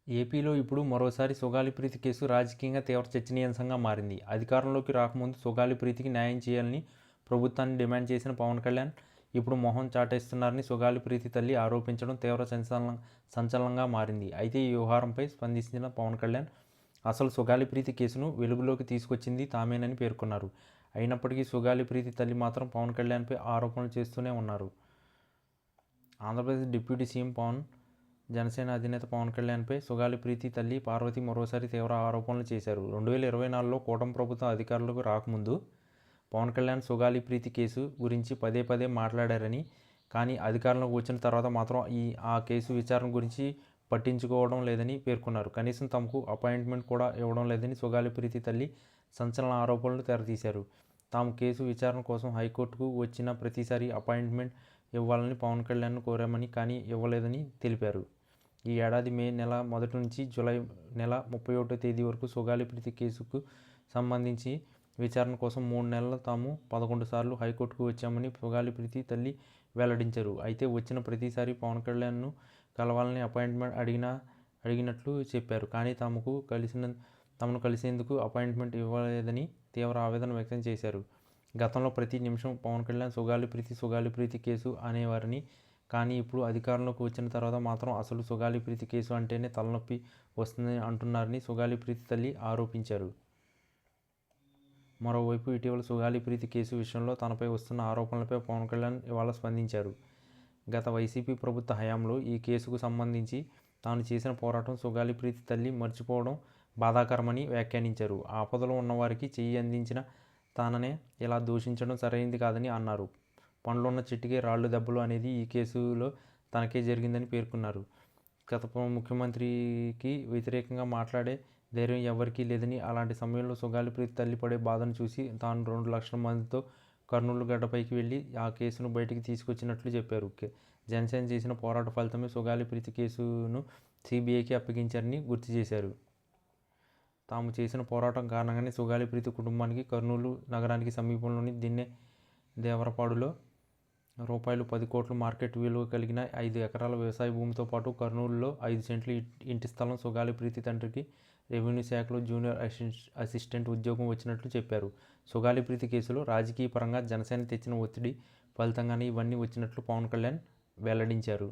ఏపీలో ఇప్పుడు మరోసారి సుగాలి ప్రీతి కేసు రాజకీయంగా తీవ్ర చర్చనీయాంశంగా మారింది. అధికారంలోకి రాకముందు సుగాలి ప్రీతికి న్యాయం చేయాలని ప్రభుత్వాన్ని డిమాండ్ చేసిన పవన్ కళ్యాణ్ ఇప్పుడు మొహం చాటేస్తున్నారని సుగాలి ప్రీతి తల్లి ఆరోపించడం తీవ్ర సంచలనంగా మారింది. అయితే ఈ వ్యవహారంపై స్పందించిన పవన్ కళ్యాణ్ అసలు సుగాలి ప్రీతి కేసును వెలుగులోకి తీసుకొచ్చింది తామేనని పేర్కొన్నారు. అయినప్పటికీ సుగాలి ప్రీతి తల్లి మాత్రం పవన్ కళ్యాణ్పై ఆరోపణలు చేస్తూనే ఉన్నారు. ఆంధ్రప్రదేశ్ డిప్యూటీ సీఎం జనసేన అధినేత పవన్ కళ్యాణ్పై సుగాలి ప్రీతి తల్లి పార్వతి మరోసారి తీవ్ర ఆరోపణలు చేశారు. 2024లో కూటమి ప్రభుత్వం అధికారంలోకి రాకముందు పవన్ కళ్యాణ్ సుగాలి ప్రీతి కేసు గురించి పదే పదే మాట్లాడారని, కానీ అధికారంలోకి వచ్చిన తర్వాత మాత్రం ఆ కేసు విచారణ గురించి పట్టించుకోవడం లేదని పేర్కొన్నారు. కనీసం తమకు అపాయింట్మెంట్ కూడా ఇవ్వడం లేదని సుగాలి ప్రీతి తల్లి సంచలన ఆరోపణలు తెరతీశారు. తాము కేసు విచారణ కోసం హైకోర్టుకు వచ్చిన ప్రతిసారి అపాయింట్మెంట్ ఇవ్వాలని పవన్ కళ్యాణ్ను కోరామని, కానీ ఇవ్వలేదని తెలిపారు. ఈ ఏడాది మే నెల మొదటి నుంచి జూలై నెల 31వ తేదీ వరకు సుగాలి ప్రీతి కేసుకు సంబంధించి విచారణ కోసం 3 నెలలు తాము 11 సార్లు హైకోర్టుకు వచ్చామని సుగాలి ప్రీతి తల్లి వెల్లడించారు. అయితే వచ్చిన ప్రతిసారి పవన్ కళ్యాణ్ను కలవాలని అపాయింట్మెంట్ అడిగినట్లు చెప్పారు. కానీ తమను కలిసేందుకు అపాయింట్మెంట్ ఇవ్వలేదని తీవ్ర ఆవేదన వ్యక్తం చేశారు. గతంలో ప్రతి నిమిషం పవన్ కళ్యాణ్ సుగాలి ప్రీతి కేసు అనేవారని, కానీ ఇప్పుడు అధికారంలోకి వచ్చిన తర్వాత మాత్రం అసలు సుగాలి ప్రీతి కేసు అంటేనే తలనొప్పి వస్తుందని అంటున్నారని సుగాలి ప్రీతి తల్లి ఆరోపించారు. మరోవైపు ఇటీవల సుగాలి ప్రీతి కేసు విషయంలో తనపై వస్తున్న ఆరోపణలపై పవన్ కళ్యాణ్ ఇవాళ స్పందించారు. గత వైసీపీ ప్రభుత్వ హయాంలో ఈ కేసుకు సంబంధించి తాను చేసిన పోరాటం సుగాలి ప్రీతి తల్లి మర్చిపోవడం బాధాకరమని వ్యాఖ్యానించారు. ఆపదలో ఉన్నవారికి చెయ్యి అందించిన తాననే ఇలా దూషించడం సరైంది కాదని అన్నారు. పండ్లున్న చెట్టుకే రాళ్లు దెబ్బలు అనేది ఈ కేసులో తనకే జరిగిందని పేర్కొన్నారు. గత ముఖ్యమంత్రికి వ్యతిరేకంగా మాట్లాడే ధైర్యం ఎవరికీ లేదని, అలాంటి సమయంలో సుగాలి ప్రీతి తల్లి పడే బాధను చూసి తాను 2 లక్షల మందితో కర్నూలు గడ్డపైకి వెళ్లి ఆ కేసును బయటికి తీసుకొచ్చినట్లు చెప్పారు. జనసేన చేసిన పోరాట ఫలితమే సుగాలి ప్రీతి కేసును సిబిఐకి అప్పగించారని గుర్తు చేశారు. తాము చేసిన పోరాటం కారణంగానే సుగాలి ప్రీతి కుటుంబానికి కర్నూలు నగరానికి సమీపంలోని దేవరపాడులో రూపాయలు 10 కోట్ల మార్కెట్ విలువ కలిగిన 5 ఎకరాల వ్యవసాయ భూమితో పాటు కర్నూలులో 5 సెంట్ల ఇంటి స్థలం సుగాలి ప్రీతి తండ్రికి రెవెన్యూ శాఖలో జూనియర్ అసిస్టెంట్ ఉద్యోగం వచ్చినట్లు చెప్పారు. సుగాలి ప్రీతి కేసులో రాజకీయ పరంగా జనసేన తెచ్చిన ఒత్తిడి ఫలితంగానే ఇవన్నీ వచ్చినట్లు పవన్ కళ్యాణ్ వెల్లడించారు.